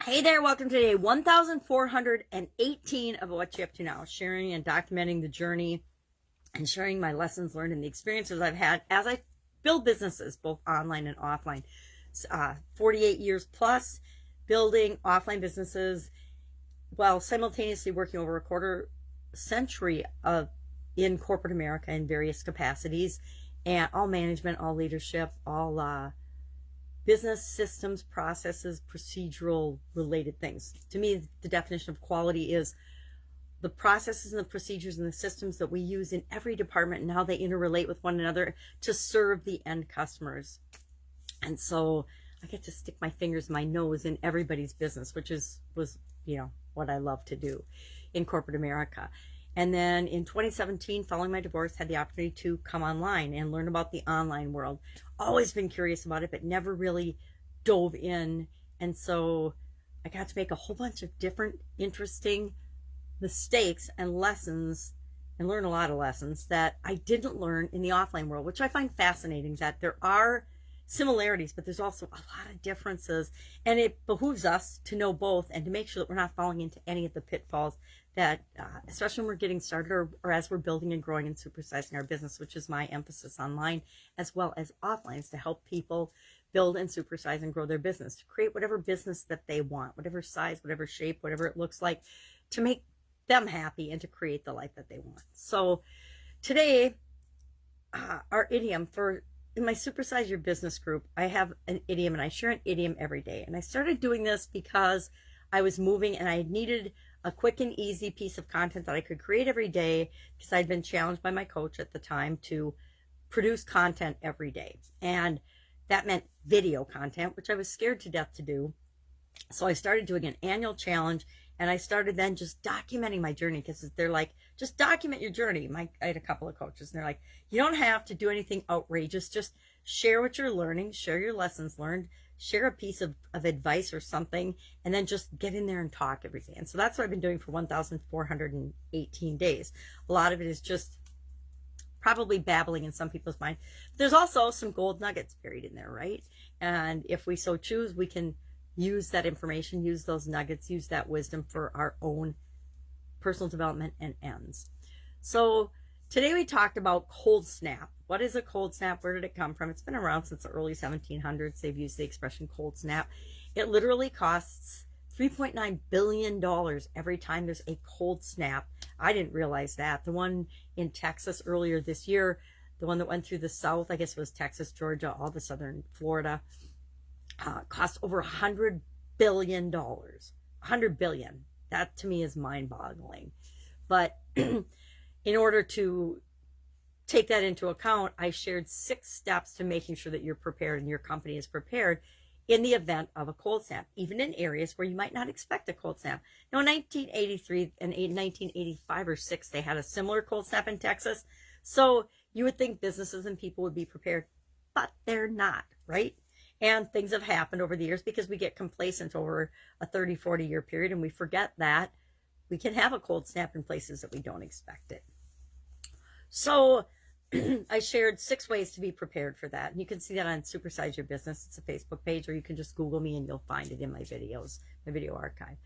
Hey there, welcome to day 1418 of What You Up To Now, sharing and documenting the journey and sharing my lessons learned and the experiences I've had as I build businesses, both online and offline. 48 years plus building offline businesses while simultaneously working over a quarter century in corporate America in various capacities, and all management, all leadership, all business systems, processes, procedural related things. To me, the definition of quality is the processes and the procedures and the systems that we use in every department and how they interrelate with one another to serve the end customers. And so I get to stick my fingers, my nose in everybody's business, which was what I love to do in corporate America. And then in 2017, following my divorce, had the opportunity to come online and learn about the online world. Always been curious about it, but never really dove in. And so I got to make a whole bunch of different interesting mistakes and lessons and learn a lot of lessons that I didn't learn in the offline world, which I find fascinating, that there are similarities, but there's also a lot of differences. And it behooves us to know both and to make sure that we're not falling into any of the pitfalls that, especially when we're getting started or as we're building and growing and supersizing our business, which is my emphasis online as well as offline, is to help people build and supersize and grow their business, to create whatever business that they want, whatever size, whatever shape, whatever it looks like, to make them happy and to create the life that they want. So today, our idiom in my Supersize Your Business group, I have an idiom, and I share an idiom every day. And I started doing this because I was moving and I needed a quick and easy piece of content that I could create every day, because I'd been challenged by my coach at the time to produce content every day. And that meant video content, which I was scared to death to do. So I started doing an annual challenge, and I started then just documenting my journey, because they're like, just document your journey. I had a couple of coaches, and they're like, you don't have to do anything outrageous. Just share what you're learning, share your lessons learned, share a piece of advice or something, and then just get in there and talk every day. And so that's what I've been doing for 1,418 days. A lot of it is just probably babbling in some people's mind. There's also some gold nuggets buried in there, right? And if we so choose, we can use that information, use those nuggets, use that wisdom for our own personal development and ends. So today we talked about cold snap. What is a cold snap? Where did it come from? It's been around since the early 1700s. They've used the expression cold snap. It literally costs $3.9 billion every time there's a cold snap. I didn't realize that. The one in Texas earlier this year, the one that went through the South, I guess it was Texas, Georgia, all the southern Florida, cost over $100 billion. $100 billion. That to me is mind-boggling. But in order to take that into account, I shared 6 steps to making sure that you're prepared and your company is prepared in the event of a cold snap, even in areas where you might not expect a cold snap. Now, in 1983 and 1985 or 6, they had a similar cold snap in Texas. So you would think businesses and people would be prepared, but they're not, right? And things have happened over the years because we get complacent over a 30, 40-year period, and we forget that we can have a cold snap in places that we don't expect it. So I shared 6 ways to be prepared for that. And you can see that on Supersize Your Business. It's a Facebook page, or you can just Google me and you'll find it in my videos, my video archive.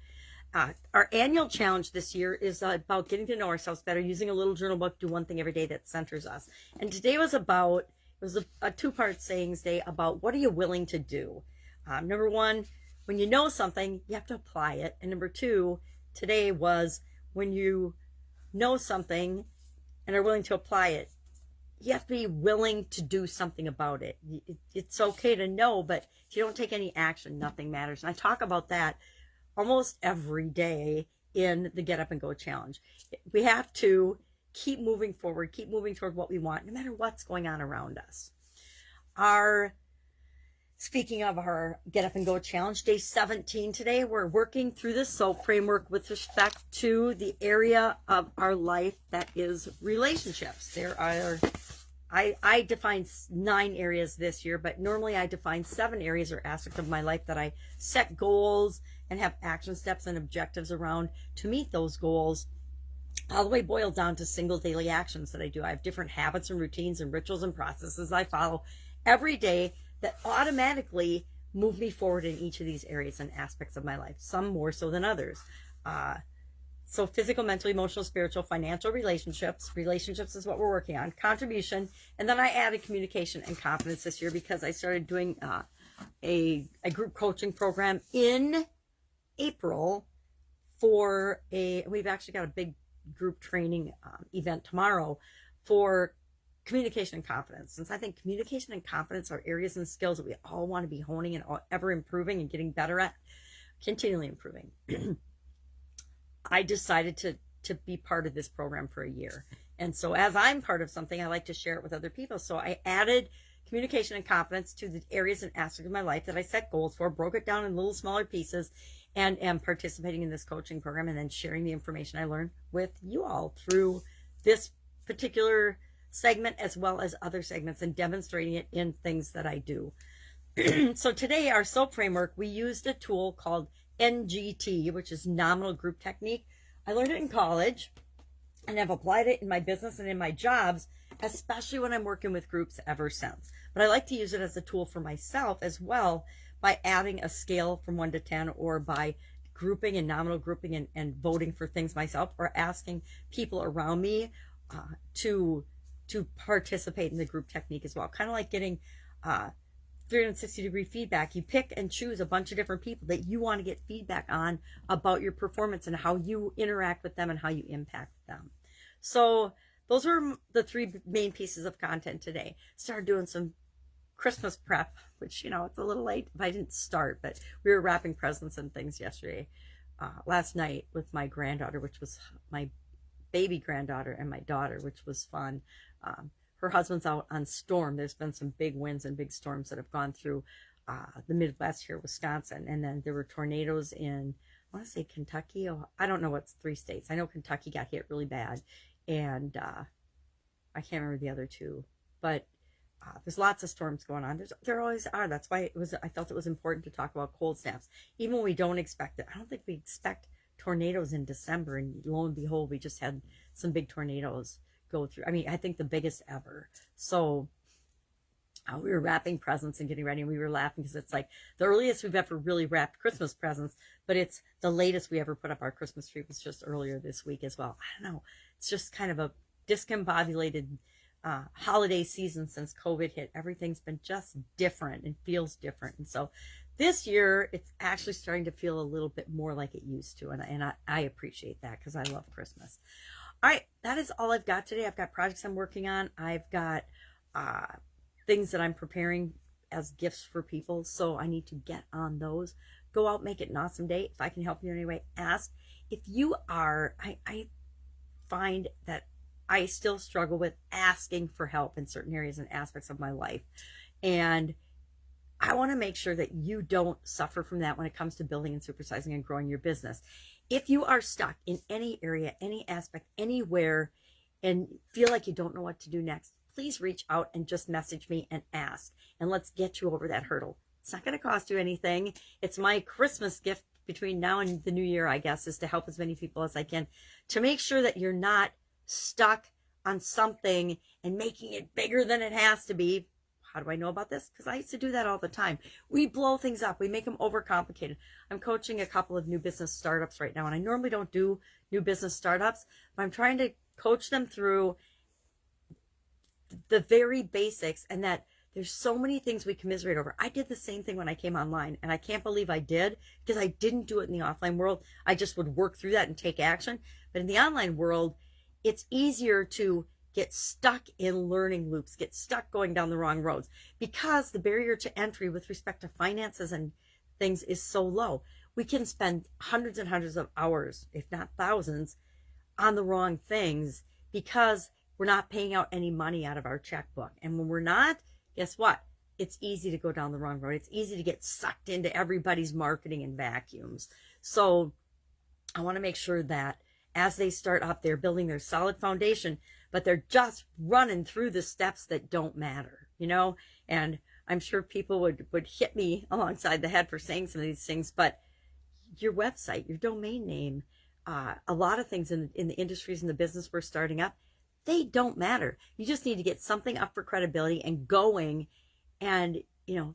Our annual challenge this year is about getting to know ourselves better, using a little journal book, do one thing every day that centers us. And today was about, it was a 2-part sayings day about what are you willing to do? Number 1, when you know something, you have to apply it. And number 2, today was when you know something and are willing to apply it, you have to be willing to do something about it. It's okay to know, but if you don't take any action, nothing matters. And I talk about that almost every day in the Get Up and Go challenge. We have to keep moving forward, keep moving toward what we want, no matter what's going on around us. Speaking of our Get Up and Go challenge, day 17 today, we're working through the SOAP framework with respect to the area of our life that is relationships. There are, I defined 9 areas this year, but normally I define 7 areas or aspects of my life that I set goals and have action steps and objectives around to meet those goals, all the way boiled down to single daily actions that I do. I have different habits and routines and rituals and processes I follow every day that automatically move me forward in each of these areas and aspects of my life, some more so than others. So physical, mental, emotional, spiritual, financial, relationships. Relationships is what we're working on. Contribution. And then I added communication and confidence this year because I started doing a group coaching program in April for we've actually got a big group training event tomorrow for communication and confidence. Since I think communication and confidence are areas and skills that we all want to be honing and ever improving and getting better at, continually improving. I decided to be part of this program for a year. And so as I'm part of something, I like to share it with other people. So I added communication and confidence to the areas and aspects of my life that I set goals for, broke it down in little smaller pieces, and am participating in this coaching program and then sharing the information I learned with you all through this particular segment as well as other segments and demonstrating it in things that I do. So today, our SOAP framework, we used a tool called NGT, which is nominal group technique. I learned it in college and have applied it in my business and in my jobs, especially when I'm working with groups ever since. But I like to use it as a tool for myself as well by adding a scale from 1 to 10 or by grouping and nominal grouping and voting for things myself or asking people around me to participate in the group technique as well. Kind of like getting 360-degree feedback. You pick and choose a bunch of different people that you want to get feedback on about your performance and how you interact with them and how you impact them. So those were the 3 main pieces of content today. Started doing some Christmas prep, which, you know, it's a little late if I didn't start, but we were wrapping presents and things yesterday, last night with my granddaughter, which was my baby granddaughter and my daughter, which was fun. Her husband's out on storm. There's been some big winds and big storms that have gone through the Midwest here, Wisconsin. And then there were tornadoes in, I want to say Kentucky. I don't know what's 3 states. I know Kentucky got hit really bad. And I can't remember the other 2. But there's lots of storms going on. There always are. That's why I felt it was important to talk about cold snaps. Even when we don't expect it. I don't think we expect tornadoes in December. And lo and behold, we just had some big tornadoes go through. I mean, I think the biggest ever. So we were wrapping presents and getting ready, and we were laughing because it's like the earliest we've ever really wrapped Christmas presents, but it's the latest we ever put up our Christmas tree was just earlier this week as well. I don't know. It's just kind of a discombobulated holiday season since COVID hit. Everything's been just different and feels different. And so this year, it's actually starting to feel a little bit more like it used to. And I appreciate that because I love Christmas. All right, that is all I've got today. I've got projects I'm working on. I've got things that I'm preparing as gifts for people. So I need to get on those. Go out, make it an awesome day. If I can help you in any way, ask. If you are, I find that I still struggle with asking for help in certain areas and aspects of my life. And I want to make sure that you don't suffer from that when it comes to building and supersizing and growing your business. If you are stuck in any area, any aspect, anywhere, and feel like you don't know what to do next, please reach out and just message me and ask. And let's get you over that hurdle. It's not going to cost you anything. It's my Christmas gift between now and the new year, I guess, is to help as many people as I can to make sure that you're not stuck on something and making it bigger than it has to be. How do I know about this? Because I used to do that all the time. We blow things up. We make them overcomplicated. I'm coaching a couple of new business startups right now, and I normally don't do new business startups, but I'm trying to coach them through the very basics, and that there's so many things we commiserate over. I did the same thing when I came online, and I can't believe I did because I didn't do it in the offline world. I just would work through that and take action. But in the online world, it's easier to get stuck in learning loops, get stuck going down the wrong roads because the barrier to entry with respect to finances and things is so low. We can spend hundreds and hundreds of hours, if not thousands, on the wrong things because we're not paying out any money out of our checkbook. And when we're not, guess what? It's easy to go down the wrong road. It's easy to get sucked into everybody's marketing and vacuums. So I want to make sure that as they start up, they're building their solid foundation, but they're just running through the steps that don't matter, you know? And I'm sure people would hit me alongside the head for saying some of these things, but your website, your domain name, a lot of things in the industries and the business we're starting up, they don't matter. You just need to get something up for credibility and going, and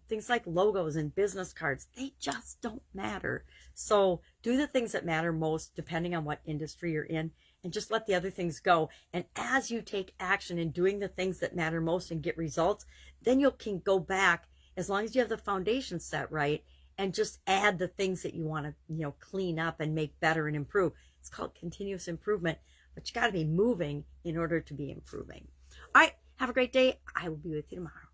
things like logos and business cards, they just don't matter. So do the things that matter most, depending on what industry you're in, and just let the other things go. And as you take action in doing the things that matter most and get results, then you can go back, as long as you have the foundation set right, and just add the things that you want to, clean up and make better and improve. It's called continuous improvement, but you got to be moving in order to be improving. All right. Have a great day. I will be with you tomorrow.